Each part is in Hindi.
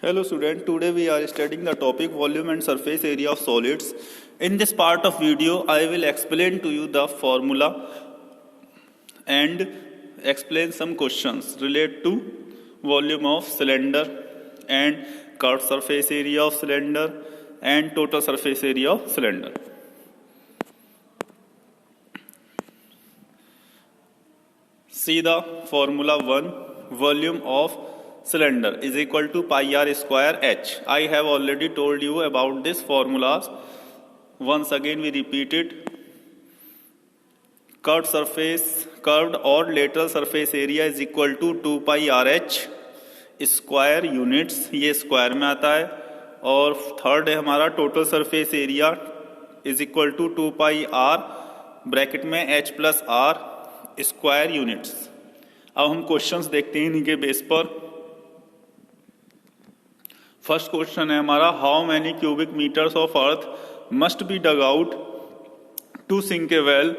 Hello student, today we are studying the topic volume and surface area of solids. In this part of video, I will explain to you the formula and explain some questions related to volume of cylinder and curved surface area of cylinder and total surface area of cylinder. See the formula 1, volume of cylinder is equal to pi r square h. I have already told you about this formulas. Once again we repeat it. Curved or lateral surface area is equal to 2 pi r h square units, ये स्क्वायर में आता है. और थर्ड है हमारा total surface area is equal to 2 pi r bracket में h plus r square units. अब हम क्वेश्चंस देखते हैं इन्हीं के बेस पर. फर्स्ट क्वेश्चन है हमारा, how many cubic metres of earth must be dug out to sink a well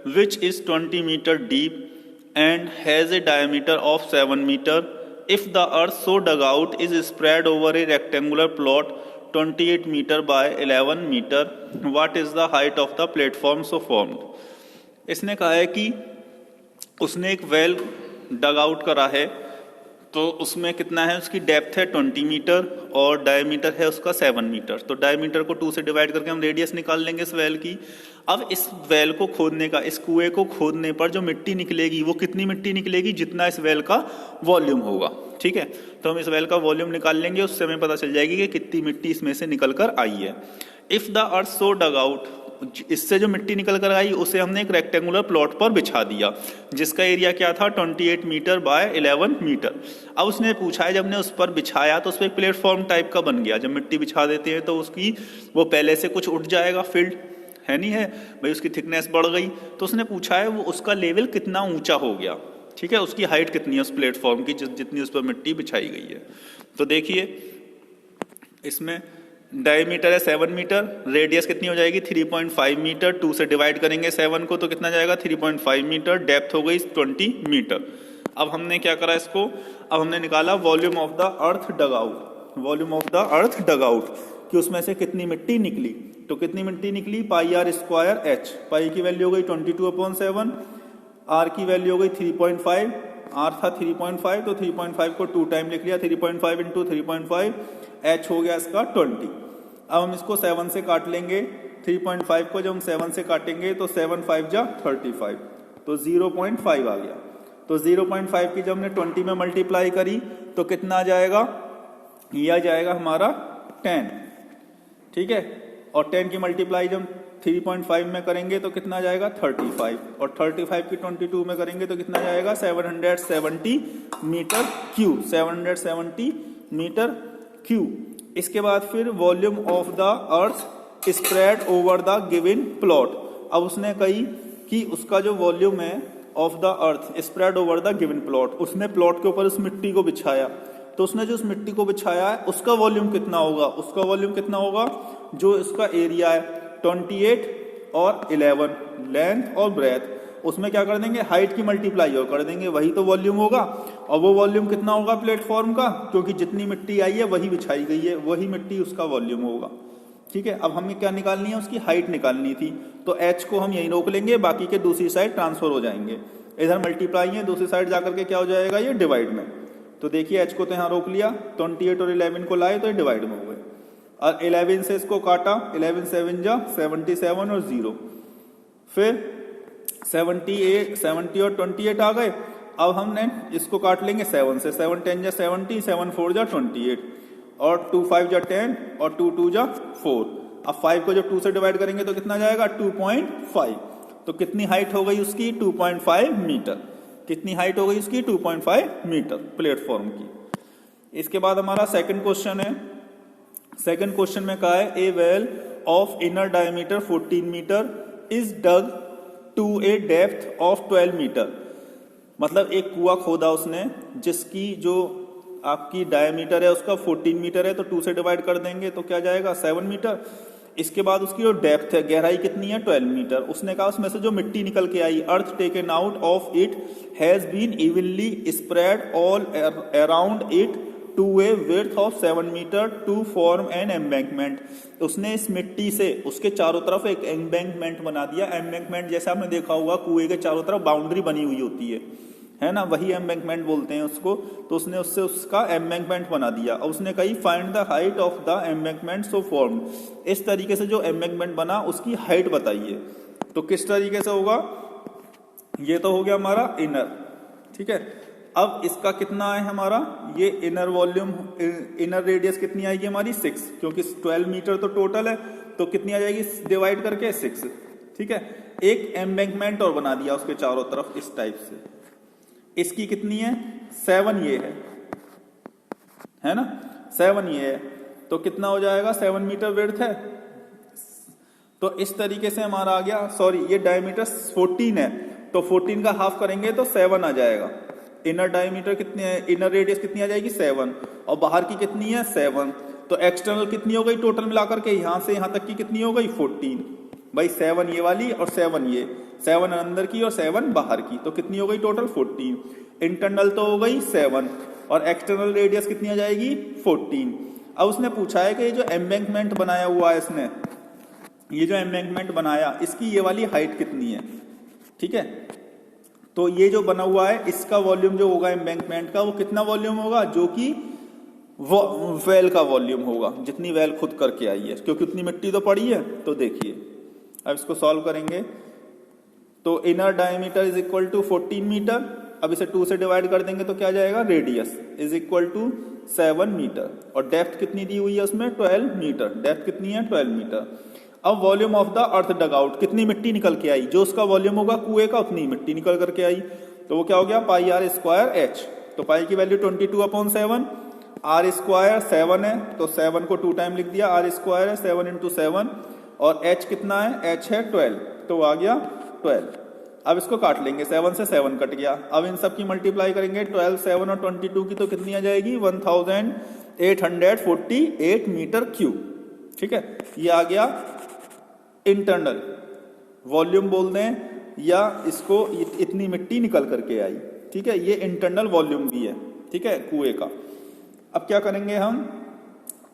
which is 20 metre deep and has a diameter of 7 metre if the earth so dug out is spread over a rectangular plot 28 meter by 11 meter, what is the height of the platform so formed? इसने कहा है कि उसने एक वेल डग आउट करा है, तो उसमें कितना है, उसकी डेप्थ है 20 मीटर और डायमीटर है उसका 7 मीटर. तो डायमीटर को 2 से डिवाइड करके हम रेडियस निकाल लेंगे इस वेल की. अब इस वेल को खोदने का, इस कुएं को खोदने पर जो मिट्टी निकलेगी वो कितनी मिट्टी निकलेगी, जितना इस वेल का वॉल्यूम होगा. ठीक है, तो हम इस वेल का वॉल्यूम निकाल लेंगे, उससे हमें पता चल जाएगी कि कितनी मिट्टी इसमें से निकल कर आई है. If the earth so dug out, इससे जो मिट्टी निकल कर आई उसे हमने एक रेक्टेंगुलर प्लॉट पर बिछा दिया जिसका एरिया क्या था 28 मीटर बाय 11 मीटर. अब उसने पूछा है, जब ने उस पर बिछाया तो उस पर एक प्लेटफॉर्म टाइप का बन गया. जब मिट्टी बिछा देते हैं तो उसकी वो पहले से कुछ उठ जाएगा, फील्ड है नहीं है भाई, उसकी थिकनेस बढ़ गई. तो उसने पूछा है वो उसका लेवल कितना ऊंचा हो गया. ठीक है, उसकी हाइट कितनी है उस प्लेटफॉर्म की जितनी उस पर मिट्टी बिछाई गई है. तो देखिए इसमें डायमीटर है 7 मीटर, रेडियस कितनी हो जाएगी 3.5 मीटर. 2 से डिवाइड करेंगे 7 को तो कितना जाएगा 3.5 मीटर. डेप्थ हो गई 20 मीटर. अब हमने क्या करा इसको, अब हमने निकाला volume of the earth dug out. Volume of the earth dug out कि उसमें से कितनी मिट्टी निकली. तो कितनी मिट्टी निकली, पाई आर स्क्वायर एच. पाई की वैल्यू हो गई 22/7, आर की वैल्यू हो गई 3.5. आर था 3.5 तो 3.5 को 2 टाइम लिख लिया, 3.5 इंटू 3.5, एच हो गया इसका 20. अब हम इसको 7 से काट लेंगे. 3.5 को जब हम 7 से काटेंगे तो 7 5 जा 35, तो 0.5 आ गया. तो 0.5 की जब हमने 20 में मल्टीप्लाई करी तो कितना आ जाएगा, यह आ जाएगा हमारा 10. ठीक है, और 10 की मल्टीप्लाई जब 3.5 में करेंगे तो कितना आ जाएगा 35, और 35 की 22 में करेंगे तो कितना जाएगा 770 मीटर क्यूब. 770 metre cube. इसके बाद फिर volume of the earth spread over the given plot. अब उसने कही कि उसका जो वॉल्यूम है of the earth spread over the given plot, उसने प्लॉट के ऊपर उस मिट्टी को बिछाया. तो उसने जो उस मिट्टी को बिछाया है उसका वॉल्यूम कितना होगा, उसका वॉल्यूम कितना होगा, जो इसका एरिया है 28 और 11 लेंथ और ब्रेथ, उसमें क्या कर देंगे हाइट की मल्टीप्लाई और कर देंगे, वही तो वॉल्यूम होगा. और वो वॉल्यूम कितना होगा प्लेटफॉर्म का, क्योंकि जितनी मिट्टी आई है वही बिछाई गई है, वही मिट्टी उसका वॉल्यूम होगा. ठीक है, अब हमें क्या निकालनी है, उसकी हाइट निकालनी थी. तो h को हम यहीं रोक लेंगे, बाकी के दूसरी साइड ट्रांसफर हो जाएंगे. इधर मल्टीप्लाई है, दूसरी साइड जाकर के क्या हो जाएगा, ये डिवाइड में. तो देखिए h को तो यहाँ रोक लिया, 28 और 11 को लाए तो ये डिवाइड में हो गए, और 11 से इसको काटा, 11 7 जा 77 और 0, फिर 70 और 28 आ गए. अब हमने इसको काट लेंगे 7 से, 7 10 जा 70, 7 4 जा 28, और 2 5 जा 10 और 2 2 जा 4. अब 5 को जब 2 से डिवाइड करेंगे तो कितना जाएगा 2.5. तो कितनी हाइट हो गई उसकी 2.5 मीटर. कितनी हाइट हो गई उसकी 2.5 मीटर प्लेटफॉर्म की. इसके बाद हमारा सेकंड क्वेश्चन है. सेकंड क्वेश्चन में कहा है, a well of inner diameter 14 metre is dug to a depth of 12 metre. मतलब एक कुआं खोदा उसने जिसकी जो आपकी डायमीटर है उसका 14 मीटर है, तो 2 से डिवाइड कर देंगे तो क्या जाएगा 7 मीटर. इसके बाद उसकी जो डेप्थ है, गहराई कितनी है 12 मीटर. उसने कहा उसमें से जो मिट्टी निकल के आई, earth taken out of it has been evenly spread all around it to a width of 7 metre to form an embankment. उसने इस मिट्टी से उसके चारों तरफ एक एम्बैंकमेंट बना दिया। एम्बैंकमेंट जैसे आपने देखा होगा कुएं के चारों तरफ बाउंड्री बनी हुई होती है ना, वही एम्बैंकमेंट बोलते हैं उसको। तो उसने उससे उसका एम्बैंकमेंट बना दिया और उसने कही find the height of the embankment so formed. इस तरीके से जो एम्बैंकमेंट बना उसकी हाइट बताइए। तो किस तरीके से होगा, ये तो हो गया हमारा इनर, ठीक है। अब इसका कितना है हमारा, ये इनर वॉल्यूम, इनर रेडियस कितनी आएगी हमारी 6, क्योंकि 12 मीटर तो टोटल है, तो कितनी आ जाएगी डिवाइड करके 6, ठीक है। एक एम्बैंकमेंट और बना दिया उसके चारों तरफ इस टाइप से। इसकी कितनी है 7 ये है ना, 7 ये है, तो कितना हो जाएगा 7 मीटर विड्थ है। तो इस तरीके से हमारा आ गया, सॉरी ये डायमीटर 14 है, तो 14 का हाफ करेंगे तो 7 आ जाएगा। इनर डायमीटर कितनी है, इनर रेडियस कितनी आ जाएगी 7, और बाहर की कितनी है 7। तो एक्सटर्नल कितनी हो गई टोटल मिलाकर के, यहां से यहां तक की कितनी हो गई 14। भाई 7 ये वाली और 7 ये, 7 अंदर की और 7 बाहर की, तो कितनी हो गई टोटल 14। इंटरनल तो हो गई 7 और एक्सटर्नल रेडियस कितनी आ जाएगी 14। अब उसने पूछा है कि ये जो एम्बैंकमेंट बनाया हुआ है इसने, ये जो एम्बैंकमेंट बनाया इसकी ये वाली हाइट कितनी है, ठीक है। तो ये जो बना हुआ है इसका वॉल्यूम जो होगा एम्बैंकमेंट का, वो कितना वॉल्यूम होगा, जो कि वेल का वॉल्यूम होगा, जितनी वेल खुद करके आई है, क्योंकि उतनी मिट्टी तो पड़ी है। तो देखिए अब इसको सॉल्व करेंगे, तो inner diameter is equal to 14 metre. अब इसे 2 से डिवाइड कर देंगे तो क्या आ जाएगा, radius is equal to 7 metre, और डेप्थ कितनी दी हुई है उसमें 12 मीटर, डेप्थ कितनी है 12 मीटर। अब volume of the earth dug out, कितनी मिट्टी निकल के आई, जो उसका वॉल्यूम होगा कुएं का उतनी मिट्टी निकल करके आई, तो वो क्या हो गया पाई आर स्क्वायर एच। तो पाई की वैल्यू 22/7, आर स्क्वायर 7 है तो 7 को 2 टाइम लिख दिया, आर स्क्वायर है 7 इंटू 7, और एच कितना है, एच है 12, तो आ गया 12। अब इसको काट लेंगे, 7 से 7 कट गया। अब इन सब की मल्टीप्लाई करेंगे, 12, 7 और 22 की, तो कितनी आ जाएगी 1848 मीटर क्यूब, ठीक है। ये आ गया इंटरनल वॉल्यूम बोल दें, या इसको इतनी मिट्टी निकल करके आई, ठीक है। ये इंटरनल वॉल्यूम भी है, ठीक है, कुएं का। अब क्या करेंगे हम,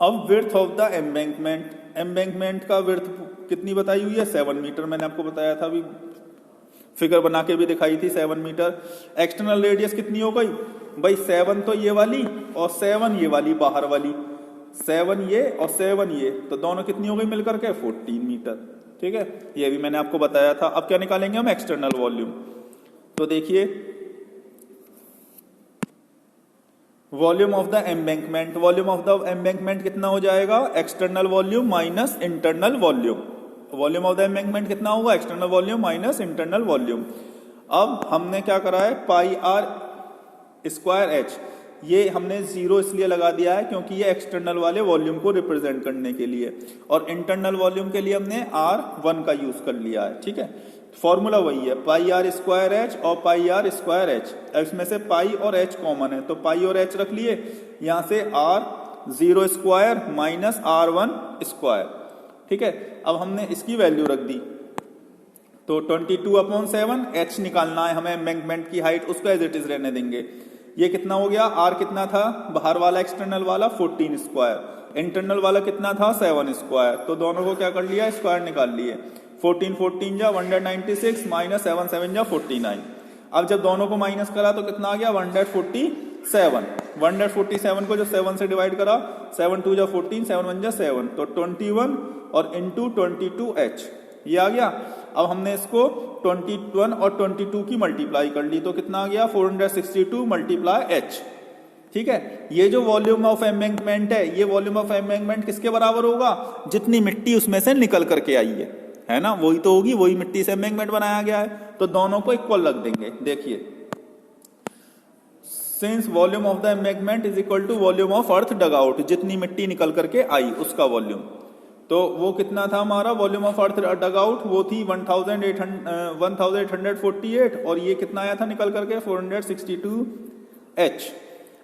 अब width of the embankment, embankment का विड्थ कितनी बताई हुई है 7 मीटर, मैंने आपको बताया था, अभी फिगर बना के भी दिखाई थी 7 मीटर। एक्सटर्नल रेडियस कितनी हो गई भाई 7 तो ये वाली और 7 ये वाली बाहर वाली, 7 ये और 7 ये, तो दोनों कितनी हो गई मिलकर के 14 मीटर, ठीक है। ये भी मैंने आपको बताया था। अब क्या निकालेंगे हम, एक्सटर्नल वॉल्यूम। तो देखिए volume of the embankment, volume of the embankment कितना हो जाएगा, external volume minus internal volume. Volume of the embankment कितना होगा, external volume minus internal volume. अब हमने क्या करा है, पाई आर स्क्वायर एच, ये हमने 0 इसलिए लगा दिया है क्योंकि ये एक्सटर्नल वाले वॉल्यूम को रिप्रेजेंट करने के लिए, और इंटरनल वॉल्यूम के लिए हमने R1 का यूज कर लिया है, ठीक है। फॉर्मूला वही है, पाई आर स्क्वायर एच और पाई आर स्क्वायर एच। इसमें से पाई और एच कॉमन है, तो पाई और एच रख लिए, यहां से R0 square minus R1 square, ठीक है। अब हमने इसकी वैल्यू रख दी, तो 22/7, एच निकालना है हमें एम्बैंकमेंट की हाइट, उसको एज इट इज रहने देंगे। ये कितना हो गया, आर कितना था बाहर वाला एक्सटर्नल वाला 14 स्क्वायर, इंटरनल वाला कितना था 7 स्क्वायर, तो दोनों को क्या कर लिया स्क्वायर निकाल लिए। 14 जा 196 माइनस 7 7 जा 49। अब जब दोनों को माइनस करा तो कितना आ गया 147। 147 को जो 7 से डिवाइड करा, 7 2 जा 14, 7 1 जा 7, तो 21 और इंटू 22h ये आ गया। अब हमने इसको 21 और 22 की मल्टीप्लाई कर ली, तो कितना आ गया 462 मल्टीप्लाई h, ठीक है। ये जो वॉल्यूम ऑफ एम्बैंकमेंट है, ये वॉल्यूम ऑफ एम्बैंकमेंट किसके बराबर होगा, जितनी मिट्टी उसमें से निकल करके आई है ना, वही तो होगी, वही मिट्टी से एम्बैंकमेंट बनाया गया है, तो दोनों को इक्वल रख देंगे। देखिए since volume of the embankment is equal to volume of earth dug out, जितनी मिट्टी निकल करके आई उसका वॉल्यूम, तो वो कितना था हमारा volume of earth dug out, वो थी 1848, और ये कितना आया था निकल करके 462h।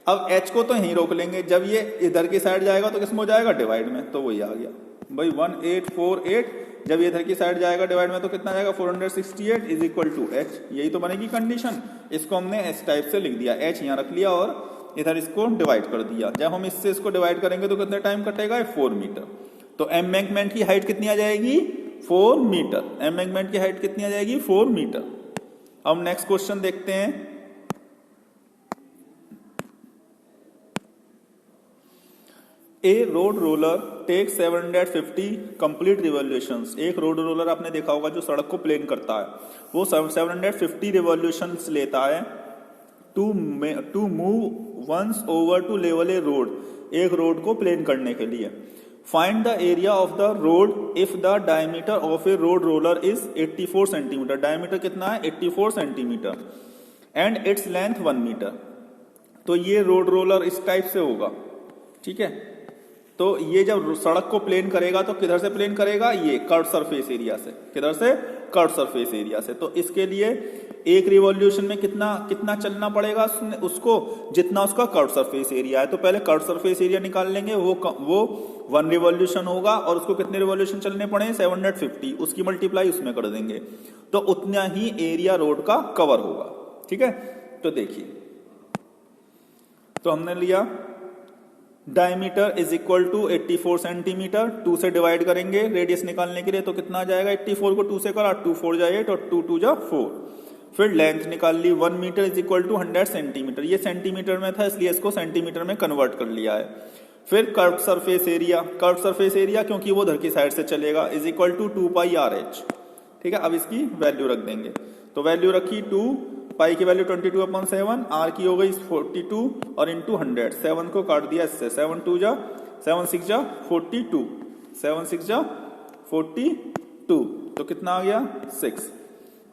अब h को तो यहीं रोक लेंगे, जब ये इधर की साइड जाएगा तो किसमें हो जाएगा डिवाइड में, तो वही आ गया भाई 1848, जब ये इधर की साइड जाएगा डिवाइड में तो कितना जाएगा 468 इज इक्वल टू h। यही तो बनेगी कंडीशन, इसको हमने इस टाइप से लिख दिया, h यहाँ रख लिया और इधर इसको डिवाइड कर दिया। जब हम इससे इसको डिवाइड करेंगे तो कितना टाइम कटेगा? 4 मीटर। तो एम्बैंकमेंट की हाइट कितनी आ जाएगी? 4 मीटर। एम्बैंकमेंट की हाइट कितनी आ जाएगी? 4 मीटर। अब नेक्स्ट क्वेश्चन देखते हैं। A road roller take 750 complete revolutions. एक रोड रोलर आपने देखा होगा जो सड़क को प्लेन करता है, वो 750 रिवॉल्यूशंस लेता है to move once over to level a road, एक रोड को प्लेन करने के लिए। Find the area of the road if the diameter of a road roller is 84 centimetre. डायमीटर कितना है? 84 centimetre and its length 1 metre. तो ये रोड रोलर इस टाइप से होगा, ठीक है। तो ये जब सड़क को प्लेन करेगा तो किधर से प्लेन करेगा? ये कर्व सरफेस एरिया से। किधर से? कर्व सरफेस एरिया से। तो इसके लिए एक रिवॉल्यूशन में कितना चलना पड़ेगा उसको? जितना उसका कर्व सरफेस एरिया है। तो पहले कर्व सरफेस एरिया निकाल लेंगे, वो 1 रिवॉल्यूशन होगा और उसको कितने रिवॉल्यूशन चलने पड़े? 750। उसकी मल्टीप्लाई उसमें कर देंगे तो उतना ही एरिया रोड का कवर होगा, ठीक है। तो देखिए, तो हमने लिया diameter is equal to 84 centimetre, 2 से डिवाइड करेंगे रेडियस निकालने के लिए, तो कितना आ जाएगा? 84 को 2 से करा, 2 4 जाए 8 और 2 2 जा 4। फिर लेंथ निकाल ली, 1 metre is equal to 100 centimetre. ये सेंटीमीटर में था इसलिए इसको सेंटीमीटर में कन्वर्ट कर लिया है। फिर कर्व सरफेस एरिया, क्योंकि वो उधर की साइड से चलेगा, is equal to 2 pi RH, ठीक है। अब इसकी वैल्यू रख देंगे, तो वैल्यू रखी 2 पाई की वैल्यू 22/7, आर की हो गई 42 और इंटू 100। 7 को काट दिया इससे, 7 2 जा 7 6 जा 42, 7 6 जा 42, तो कितना आ गया? 6।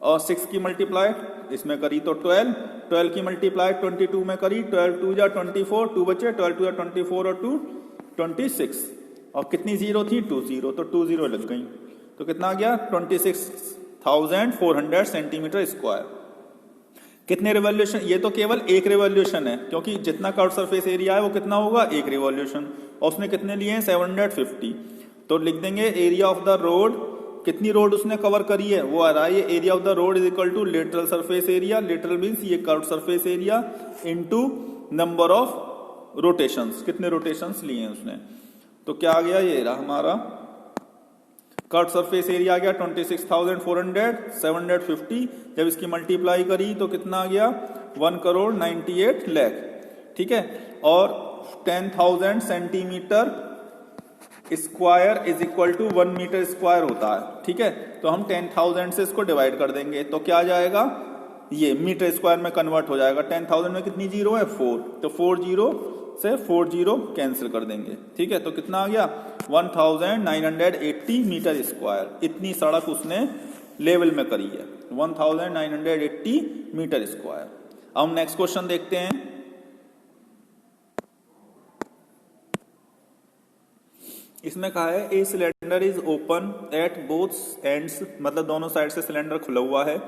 और 6 की मल्टीप्लाई इसमें करी तो 12 की मल्टीप्लाई 22 में करी, 12 2 जा 24, 2 बचे, 12 2 जा 24 और 2 26। और कितनी जीरो थी? 2 0, तो 2 0 लग गई। तो कितना आ गया? 26,400 सेंटीमीटर स्क्वायर। कितने रिवॉल्यूशन? ये तो केवल एक रिवॉल्यूशन है, क्योंकि जितना कर्व सरफेस एरिया है वो कितना होगा? एक रिवॉल्यूशन। और उसने कितने लिए हैं? 750। तो लिख देंगे एरिया ऑफ द रोड, कितनी रोड उसने कवर करी है वो आ रहा है। ये area of the road is equal to lateral surface area, lateral means ये curve surface area, into number of rotations, कितने रोटेशंस लिए हैं उसने। तो क्या आ गया? ये रहा हमारा कर्व सरफेस एरिया आ गया 26,400, 750। जब इसकी मल्टीप्लाई करी तो कितना आ गया? 1,98,00,000, ठीक है। और 10,000 centimetre square is equal to 1 metre square होता है, ठीक है। तो हम 10,000 से इसको डिवाइड कर देंगे तो क्या आ जाएगा? ये मीटर स्क्वायर में कन्वर्ट हो जाएगा। 10,000 में कितनी जीरो है? 4, तो 4 0 से 4 0 कैंसिल कर देंगे, ठीक है। तो कितना आ गया? 1980 मीटर स्क्वायर। इतनी सड़क उसने लेवल में करी है, 1980 मीटर स्क्वायर। अब हम नेक्स्ट क्वेश्चन देखते हैं। इसमें कहा है a cylinder is open at both ends, मतलब दोनों साइड से सिलेंडर खुला हुआ है,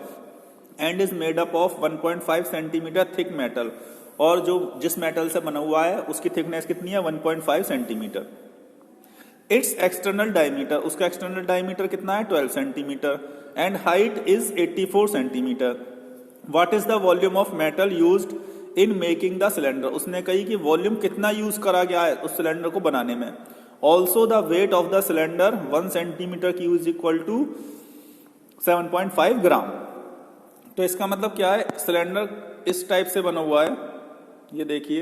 and is made up of 1.5 centimetre thick metal, और जो जिस मेटल से बना हुआ है उसकी थिकनेस कितनी है? 1.5 सेंटीमीटर। इट्स एक्सटर्नल डायमीटर, उसका एक्सटर्नल डायमीटर कितना है? 12 centimetre, and height is 84 centimetre. What is the volume of metal used in making the cylinder. उसने कही कि वॉल्यूम कितना यूज करा गया है उस सिलेंडर को बनाने में। Also the weight of the cylinder 1 centimetre cube is equal to 7.5 gram. तो इसका मतलब क्या है? सिलेंडर इस टाइप से बना हुआ है, ये देखिए,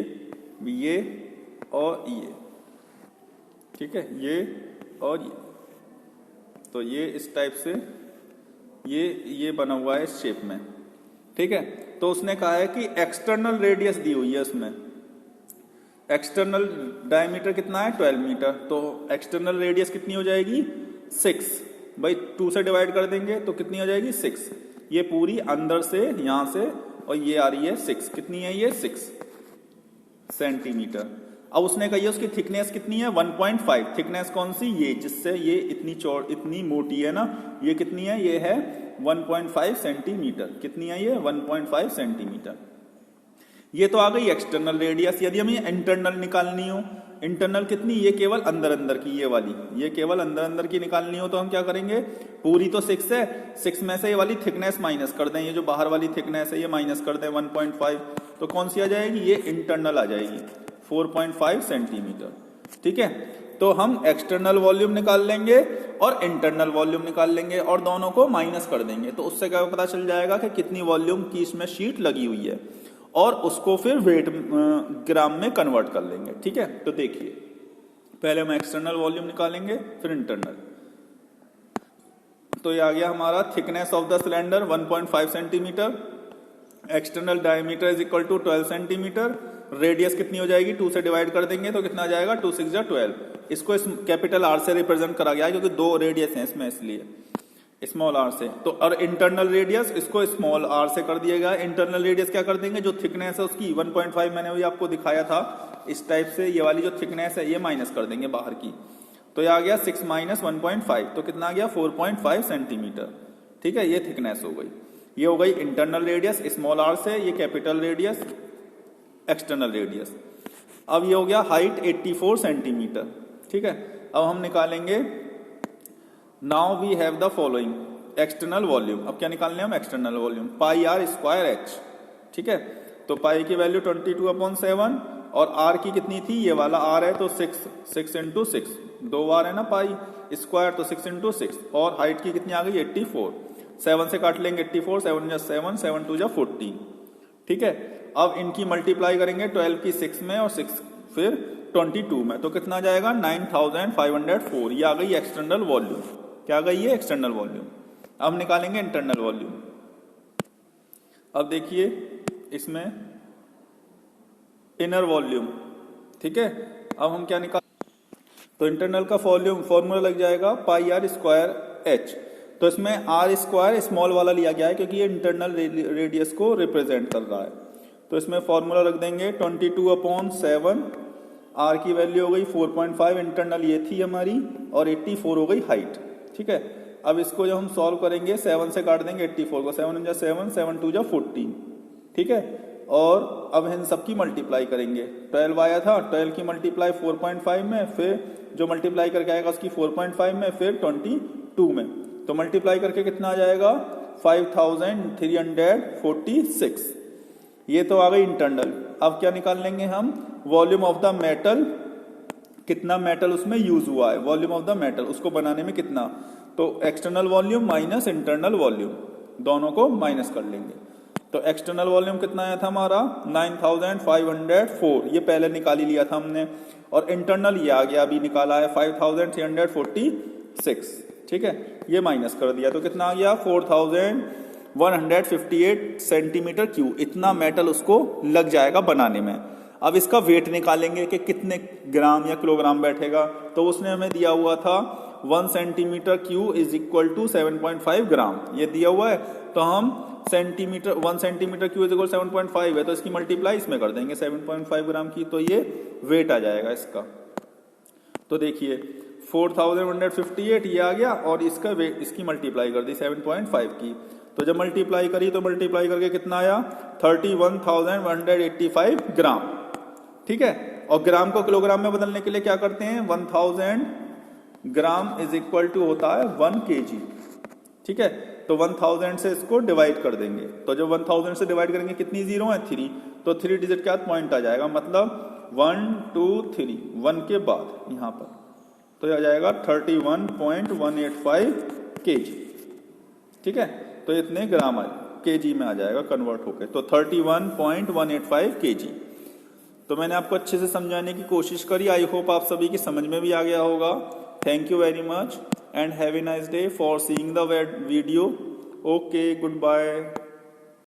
ये और ये, ठीक है, ये और ये। तो ये इस टाइप से ये बना हुआ है इस शेप में, ठीक है। तो उसने कहा है कि एक्सटर्नल रेडियस दी हुई है उसमें, एक्सटर्नल डायमीटर कितना है? 12 मीटर। तो एक्सटर्नल रेडियस कितनी हो जाएगी? 6 भाई 2 से डिवाइड कर देंगे तो कितनी हो जाएगी? 6। ये पूरी अंदर से यहां से, और ये आ रही है 6, कितनी है ये? 6 सेंटीमीटर। अब उसने कही है उसकी थिकनेस कितनी है? 1.5। थिकनेस कौन सी? ये जिससे ये इतनी मोटी है ना, ये कितनी है? ये है 1.5 सेंटीमीटर। कितनी है ये? 1.5 सेंटीमीटर। ये तो आ गई एक्सटर्नल रेडियस। यदि हमें इंटरनल निकालनी हो, इंटरनल कितनी, ये केवल अंदर अंदर की, ये वाली, ये केवल अंदर अंदर की निकालनी हो तो हम क्या करेंगे, पूरी तो 6 है, 6 में से ये वाली थिकनेस माइनस कर दें, ये जो बाहर वाली थिकनेस है ये माइनस कर दें 1.5, तो कौन सी आ जाएगी, ये इंटरनल आ जाएगी 4.5 सेंटीमीटर। ठीक है, तो हम एक्सटर्नल वॉल्यूम निकाल लेंगे और इंटरनल वॉल्यूम निकाल लेंगे और दोनों को माइनस कर देंगे, तो उससे क्या पता चल जाएगा कि कितनी वॉल्यूम की इसमें शीट लगी हुई है, और उसको फिर वेट ग्राम में कन्वर्ट कर लेंगे। ठीक है, तो देखिए पहले हम एक्सटर्नल वॉल्यूम निकालेंगे फिर इंटरनल। तो ये आ गया हमारा thickness of the cylinder 1.5 centimetre, external diameter is equal to 12 centimetre, radius कितनी हो जाएगी, 2 से डिवाइड कर देंगे तो कितना आ जाएगा, 2 6 जा 12। इसको इस कैपिटल आर से रिप्रेजेंट करा गया है क्योंकि 2 रेडियस हैं इसमें, इसलिए स्मॉल आर से। तो और इंटरनल रेडियस इसको स्मॉल आर से कर दिया गया। इंटरनल रेडियस क्या कर देंगे, जो थिकनेस है उसकी 1.5 मैंने अभी आपको दिखाया था इस टाइप से, ये वाली जो थिकनेस है ये माइनस कर देंगे बाहर की, तो ये आ गया 6 माइनस 1.5, तो कितना आ गया 4.5 सेंटीमीटर। ठीक है, ये थिकनेस हो गई, ये हो गई इंटरनल रेडियस स्मॉल आर से, ये कैपिटल रेडियस एक्सटर्नल रेडियस। अब ये हो गया हाइट 84 सेंटीमीटर। ठीक है, अब हम निकालेंगे, now we have the following external volume. अब क्या निकालने हम, external volume, pi r square h. ठीक है, तो पाई की वैल्यू 22/7 और आर की कितनी थी, ये वाला आर है तो 6 इंटू 6, 2 बार है ना पाई, स्क्वायर तो 6 इंटू 6, और हाइट की कितनी आ गई 84, 7 से काट लेंगे 84, 7 जा 7, 7 2 जा 14। ठीक है, अब इनकी मल्टीप्लाई करेंगे 12 की 6 में और 6 फिर 22 में, तो कितना जाएगा 9504। ये आ गई एक्सटर्नल वॉल्यूम। क्या आ गई ये एक्सटर्नल वॉल्यूम। अब निकालेंगे इंटरनल वॉल्यूम। अब देखिए इसमें इनर वॉल्यूम। ठीक है, अब हम क्या निकाल, तो इंटरनल का वॉल्यूम फॉर्मूला लग जाएगा पाई आर स्क्वायर एच। तो इसमें आर स्क्वायर स्मॉल वाला लिया गया है क्योंकि ये इंटरनल रेडियस को रिप्रेजेंट कर रहा है, तो इसमें फॉर्मूला रख देंगे 22/7, आर की वैल्यू हो गई 4.5, इंटरनल ये थी हमारी, और 84 हो गई हाइट। ठीक है, अब इसको जब हम सॉल्व करेंगे 7 से काट देंगे 84 को, 7 जा 7, 7 2 जा 14। ठीक है, और अब इन सबकी मल्टीप्लाई करेंगे, 12 आया था, 12 की मल्टीप्लाई 4.5 में, फिर जो मल्टीप्लाई करके आएगा उसकी 4.5 में, फिर 22 में, तो मल्टीप्लाई करके कितना आ जाएगा 5346। ये तो आ गई इंटरनल। अब क्या निकाल लेंगे हम, वॉल्यूम ऑफ द मेटल, कितना मेटल उसमें यूज हुआ है, वॉल्यूम ऑफ द मेटल, उसको बनाने में कितना, तो external volume minus internal volume, दोनों को माइनस कर लेंगे। तो एक्सटर्नल वॉल्यूम कितना आया था हमारा 9504, ये पहले निकाल ही लिया था हमने, और इंटरनल ये आ गया अभी निकाला है 5346। ठीक है, ये माइनस कर दिया तो कितना आ गया 4158 सेंटीमीटर क्यूब, इतना मेटल उसको लग जाएगा बनाने में। अब इसका वेट निकालेंगे कि कितने ग्राम या किलोग्राम बैठेगा, तो उसने हमें दिया हुआ था 1 centimetre cube is equal to 7.5 gram, ये दिया हुआ है, तो हम 1 सेंटीमीटर क्यूब इज इक्वल 7.5 है, तो इसकी मल्टीप्लाई इसमें कर देंगे 7.5 ग्राम की, तो ये वेट आ जाएगा इसका। तो देखिए 4158 ये आ गया, और इसका वेट, इसकी मल्टीप्लाई कर दी 7.5 की, तो जब मल्टीप्लाई करी तो मल्टीप्लाई करके कितना आया 31,185 ग्राम। ठीक है, और ग्राम को किलोग्राम में बदलने के लिए क्या करते हैं, 1000 ग्राम इज इक्वल टू होता है 1 kg। ठीक है, तो 1000 से इसको डिवाइड कर देंगे, तो जब 1000 से डिवाइड करेंगे कितनी जीरो है 3, तो 3 डिजिट के बाद पॉइंट आ जाएगा, मतलब 1 2 3 1 के बाद यहाँ पर, तो यह आ जाएगा 31.185 kg। ठीक है, तो इतने ग्राम आए केजी में आ जाएगा कन्वर्ट होके, तो 31.185 kg। तो मैंने आपको अच्छे से समझाने की कोशिश करी, आई होप आप सभी की समझ में भी आ गया होगा। Thank you very much and have a nice day for seeing the video. Okay, good bye.